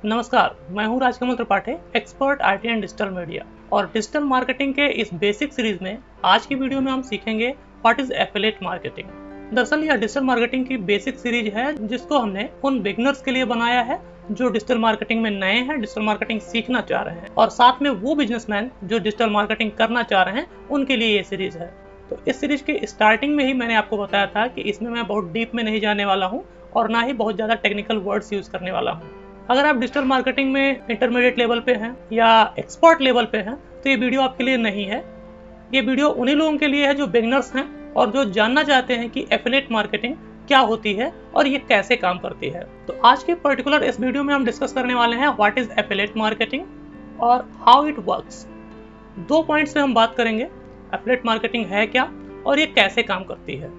नमस्कार, मैं हूं Rajkamal Tripathi, expert IT and digital media. और डिजिटल मार्केटिंग के इस बेसिक सीरीज में आज की वीडियो में हम सीखेंगे व्हाट इज एफिलिएट मार्केटिंग। दरअसल यह डिजिटल मार्केटिंग की बेसिक सीरीज है जिसको हमने उन बिगिनर्स के लिए बनाया है जो डिजिटल मार्केटिंग में नए हैं, डिजिटल मार्केटिंग सीखना चाह रहे हैं, और साथ में वो बिजनेसमैन जो डिजिटल मार्केटिंग करना चाह रहे हैं उनके लिए ये सीरीज है। तो इस सीरीज की स्टार्टिंग में ही मैंने आपको बताया था कि इसमें मैं बहुत डीप में नहीं जाने वाला हूँ और ना ही बहुत ज़्यादा टेक्निकल वर्ड्स यूज करने वाला हूँ। अगर आप डिजिटल मार्केटिंग में इंटरमीडिएट लेवल पे हैं या एक्सपर्ट लेवल पे हैं तो ये वीडियो आपके लिए नहीं है। ये वीडियो उन्हीं लोगों के लिए है जो बिगिनर्स हैं और जो जानना चाहते हैं कि एफिलिएट मार्केटिंग क्या होती है और ये कैसे काम करती है। तो आज के पर्टिकुलर इस वीडियो में हम डिस्कस करने वाले हैं व्हाट इज एफिलिएट मार्केटिंग और हाउ इट वर्क्स। 2 पॉइंट्स पे हम बात करेंगे, एफिलिएट मार्केटिंग है क्या और ये कैसे काम करती है।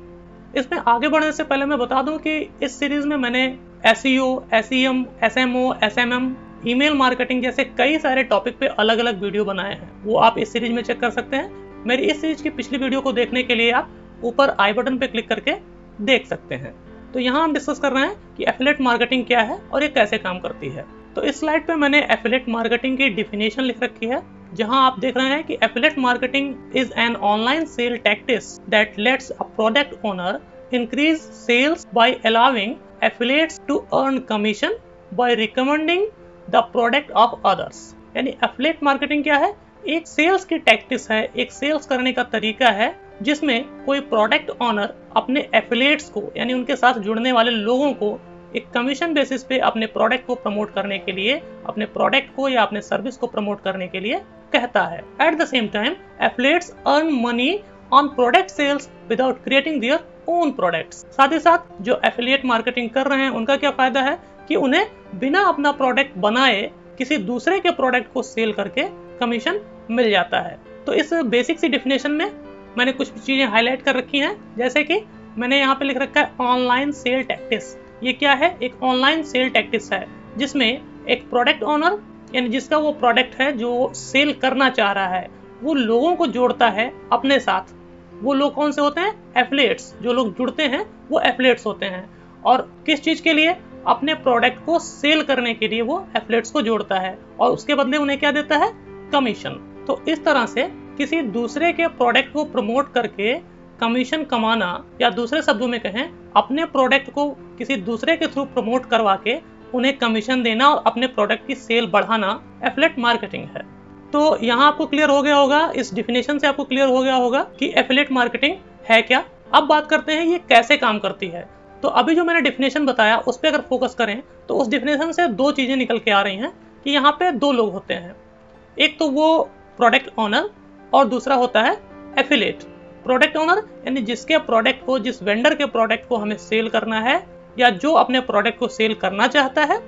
इसमें आगे बढ़ने से पहले मैं बता दूं कि इस सीरीज में मैंने SEO, SEM, SMO, SMM, email marketing जैसे कई सारे टॉपिक पे अलग अलग वीडियो बनाए हैं, वो आप इस सीरीज में चेक कर सकते हैं। मेरी इस सीरीज की पिछली वीडियो को देखने के लिए आप ऊपर आई बटन पे क्लिक करके देख सकते हैं। तो यहाँ हम डिस्कस कर रहे हैं कि एफिलिएट मार्केटिंग क्या है और ये कैसे काम करती है। तो इस स्लाइड पे मैंने एफिलिएट मार्केटिंग की डिफिनेशन लिख रखी है, जहां आप देख रहे हैं कि affiliate marketing is an online sale tactics that lets a product owner increase sales by allowing affiliates to earn commission by recommending the product of others. यानी एफिलिएट मार्केटिंग क्या है? एक सेल्स की टैक्टिक्स है, एक सेल्स करने का तरीका है जिसमें कोई प्रोडक्ट ओनर अपने एफिलिएट्स को यानी उनके साथ जुड़ने वाले लोगों को एक कमीशन बेसिस पे अपने प्रोडक्ट को प्रमोट करने के लिए, अपने प्रोडक्ट को या अपने सर्विस को प्रमोट करने के लिए कहता है। At the same time affiliates earn money on product sales without creating their own products. साथ ही साथ जो एफिलिएट मार्केटिंग कर रहे हैं उनका क्या फायदा है कि उन्हें बिना अपना प्रोडक्ट बनाए किसी दूसरे के प्रोडक्ट को सेल करके कमीशन मिल जाता है। तो इस बेसिक सी डिफिनेशन में मैंने कुछ चीजें हाईलाइट कर रखी हैं, जैसे कि मैंने यहाँ पे लिख रखा है ऑनलाइन सेल टैक्टिक्स। ये क्या है? एक ऑनलाइन सेल टैक्टिक्स है जिसमें एक प्रोडक्ट ओनर यानी जिसका वो प्रोडक्ट है जो सेल करना चाह रहा है, वो लोगों को जोड़ता है अपने साथ। वो लोग कौन से होते हैं? एफिलिएट्स। जो लोग जुड़ते हैं वो एफिलिएट्स होते हैं। और किस चीज के लिए? अपने प्रोडक्ट को सेल करने के लिए वो एफिलिएट्स को जोड़ता है और उसके बदले उन्हें क्या देता है? कमीशन। तो इस तरह से किसी दूसरे के प्रोडक्ट को प्रमोट करके कमीशन कमाना, या दूसरे शब्दों में कहें अपने प्रोडक्ट को किसी दूसरे के थ्रू प्रमोट करवा के उन्हें कमीशन देना और अपने प्रोडक्ट की सेल बढ़ाना, एफिलिएट मार्केटिंग है। तो यहाँ आपको क्लियर हो गया होगा, इस डिफिनेशन से आपको क्लियर हो गया होगा कि एफिलिएट मार्केटिंग है क्या। अब बात करते हैं ये कैसे काम करती है। तो अभी जो मैंने डिफिनेशन बताया उस पर अगर फोकस करें तो उस डिफिनेशन से 2 चीजें निकल के आ रही हैं कि यहाँ पे 2 लोग होते हैं। एक तो वो प्रोडक्ट ओनर और दूसरा होता है एफिलिएट। प्रोडक्ट ओनर यानी जिसके प्रोडक्ट को, जिस वेंडर के प्रोडक्ट को हमें सेल करना है या जो अपने प्रोडक्ट को सेल करना चाहता है,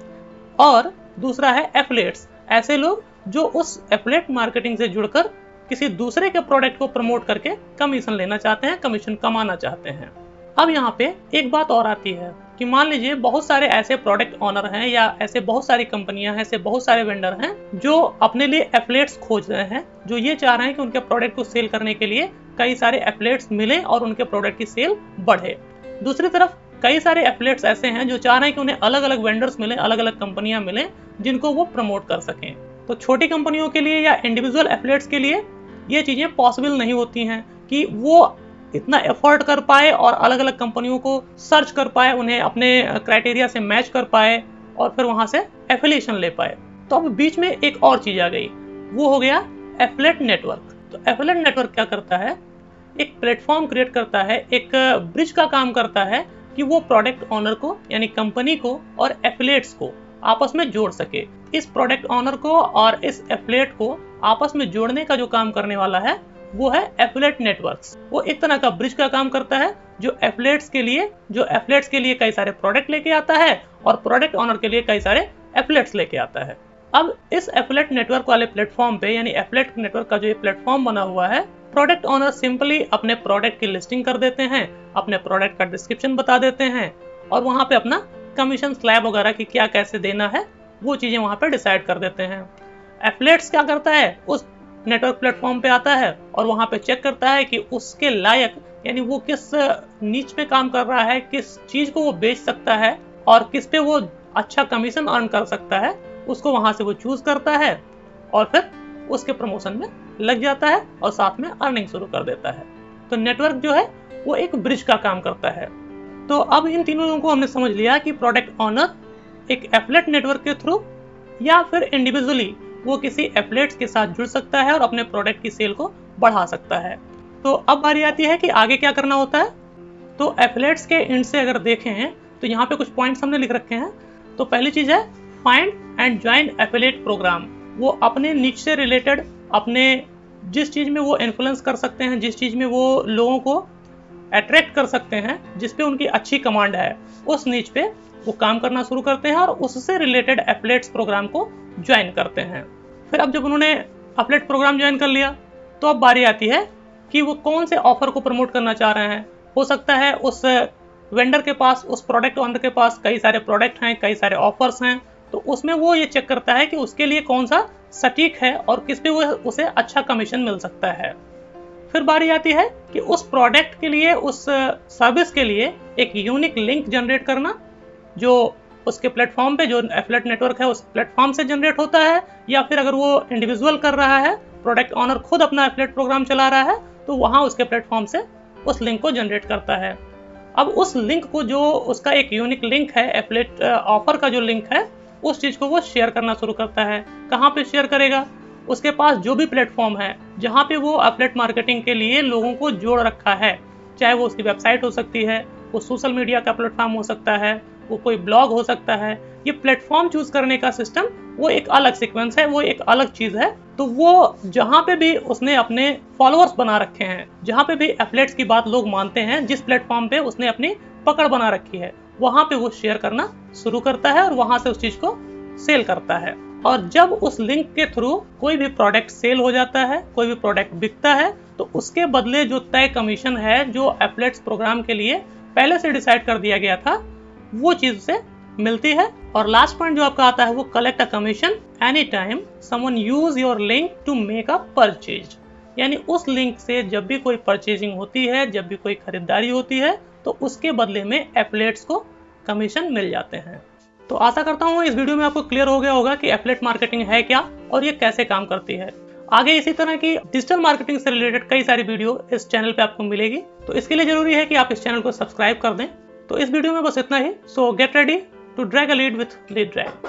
और दूसरा है एफिलिएट्स, ऐसे लोग जो उस एफिलिएट मार्केटिंग से जुड़कर किसी दूसरे के प्रोडक्ट को प्रमोट करके कमीशन लेना चाहते हैं, कमीशन कमाना चाहते हैं। अब यहाँ पे एक बात और आती है कि मान लीजिए बहुत सारे ऐसे प्रोडक्ट ओनर हैं या ऐसे बहुत सारी कंपनियां हैं, ऐसे बहुत सारे वेंडर हैं जो अपने लिए एफिलिएट्स खोज रहे हैं, जो ये चाह रहे हैं कि उनके प्रोडक्ट को सेल करने के लिए कई सारे एफिलिएट्स मिले और उनके प्रोडक्ट की सेल बढ़े। दूसरी तरफ कई सारे एफिलिएट्स ऐसे हैं जो चाह रहे हैं कि उन्हें अलग अलग वेंडर्स मिले, अलग अलग कंपनियां मिले जिनको वो प्रमोट कर सकें। तो छोटी कंपनियों के लिए या इंडिविजुअल एफिलिएट्स के लिए ये चीजें पॉसिबल नहीं होती हैं कि वो इतना एफर्ट कर पाए और अलग अलग कंपनियों को सर्च कर पाए, उन्हें अपने क्राइटेरिया से मैच कर पाए और फिर वहां से एफिलिएशन ले पाए। तो अब बीच में एक और चीज आ गई, वो हो गया एफिलिएट नेटवर्क। तो एफिलिएट नेटवर्क क्या करता है? एक प्लेटफॉर्म क्रिएट करता है, एक ब्रिज का काम करता है कि वो प्रोडक्ट ओनर को यानी कंपनी को और एफिलिएट्स को आपस में जोड़ सके। इस प्रोडक्ट ओनर को और इस एफिलिएट को आपस में जोड़ने का जो काम करने वाला है वो है एफिलिएट नेटवर्क्स। वो एक तरह का ब्रिज का काम करता है जो एफिलिएट्स के लिए कई सारे प्रोडक्ट लेके आता है और प्रोडक्ट ओनर के लिए कई सारे एफिलिएट्स लेके आता है। अब इस एफिलिएट नेटवर्क वाले प्लेटफॉर्म पे यानी एफिलिएट नेटवर्क का जो ये प्लेटफॉर्म बना हुआ है, प्रोडक्ट ओनर सिंपली अपने प्रोडक्ट की लिस्टिंग कर देते हैं, अपने प्रोडक्ट का डिस्क्रिप्शन बता देते हैं और वहां पे अपना कमीशन स्लैब वगैरह की क्या कैसे देना है वो चीजें वहां पे डिसाइड कर देते हैं। एफिलिएट्स क्या करता है? उस नेटवर्क प्लेटफॉर्म पे आता है और वहां पे चेक करता है कि उसके लायक यानी वो किस नीच पे काम कर रहा है, किस चीज को वो बेच सकता है और किस पे वो अच्छा कमीशन अर्न कर सकता है, उसको वहां से वो चूज करता है और फिर उसके प्रमोशन में लग जाता है और साथ में अर्निंग शुरू कर देता है। तो नेटवर्क जो है वो एक ब्रिज का काम करता है। तो अब इन तीनों लोगों को हमने समझ लिया कि प्रोडक्ट ऑनर एक एफिलिएट नेटवर्क के थ्रू या फिर इंडिविजुअली वो किसी एफिलिएट्स के साथ जुड़ सकता है और अपने प्रोडक्ट की सेल को बढ़ा सकता है। तो अब बारी आती है कि आगे क्या करना होता है। तो एफिलिएट्स के एंड से अगर देखें तो यहाँ पे कुछ पॉइंट्स हमने लिख रखे हैं। तो पहली चीज है find and join affiliate program. वो अपने निच से रिलेटेड, अपने जिस चीज में वो इन्फ्लुएंस कर सकते हैं, जिस चीज में वो लोगों को अट्रैक्ट कर सकते हैं, जिस पे उनकी अच्छी कमांड है, उस नीच पे वो काम करना शुरू करते हैं और उससे रिलेटेड एफिलिएट्स प्रोग्राम को ज्वाइन करते हैं। फिर अब जब उन्होंने एफिलिएट प्रोग्राम ज्वाइन कर लिया तो अब बारी आती है कि वो कौन से ऑफर को प्रमोट करना चाह रहे हैं। हो सकता है उस वेंडर के पास, उस प्रोडक्ट ओनर के पास कई सारे प्रोडक्ट हैं, कई सारे ऑफर्स हैं, तो उसमें वो ये चेक करता है कि उसके लिए कौन सा सटीक है और किस पे वो उसे अच्छा कमीशन मिल सकता है। फिर बारी आती है कि उस प्रोडक्ट के लिए, उस सर्विस के लिए एक यूनिक लिंक जनरेट करना, जो उसके प्लेटफॉर्म पे, जो एफिलिएट नेटवर्क है उस प्लेटफॉर्म से जनरेट होता है, या फिर अगर वो इंडिविजुअल कर रहा है, प्रोडक्ट ऑनर खुद अपना एफिलिएट प्रोग्राम चला रहा है, तो वहां उसके प्लेटफॉर्म से उस लिंक को जनरेट करता है। अब उस लिंक को, जो उसका एक यूनिक लिंक है, एफिलिएट ऑफर का जो लिंक है, उस चीज को वो शेयर करना शुरू करता है। कहाँ पे शेयर करेगा? उसके पास जो भी प्लेटफॉर्म है जहाँ पे वो एफिलिएट मार्केटिंग के लिए लोगों को जोड़ रखा है, चाहे वो उसकी वेबसाइट हो सकती है, वो सोशल मीडिया का प्लेटफॉर्म हो सकता है, वो कोई ब्लॉग हो सकता है। ये प्लेटफॉर्म चूज करने का सिस्टम वो एक अलग सीक्वेंस है, वो एक अलग चीज है। तो वो जहाँ पे भी उसने अपने फॉलोअर्स बना रखे हैं, जहाँ पे भी एफिलिएट्स की बात लोग मानते हैं, जिस प्लेटफॉर्म पे उसने अपनी पकड़ बना रखी है, वहां पे वो शेयर करना शुरू करता है और वहां से उस चीज को सेल करता है। और जब उस लिंक के थ्रू कोई भी प्रोडक्ट सेल हो जाता है, कोई भी प्रोडक्ट बिकता है, तो उसके बदले जो तय कमीशन है, जो एफिलिएट्स प्रोग्राम के लिए पहले से डिसाइड कर दिया गया था, वो चीज से मिलती है। और लास्ट पॉइंट जो आपका आता है वो collect a commission any time someone use your link to make a purchase. यानी उस लिंक से जब भी कोई परचेजिंग होती है, जब भी कोई खरीदारी होती है, तो उसके बदले में एफिलिएट्स को कमीशन मिल जाते हैं। तो आशा करता हूँ इस वीडियो में आपको क्लियर हो गया होगा कि एफिलिएट मार्केटिंग है क्या और ये कैसे काम करती है। आगे इसी तरह की डिजिटल मार्केटिंग से रिलेटेड कई सारी वीडियो इस चैनल पे आपको मिलेगी, तो इसके लिए जरूरी है कि आप इस चैनल को सब्सक्राइब कर दें। तो इस वीडियो में बस इतना ही। So get ready to drag a lead with lead drag.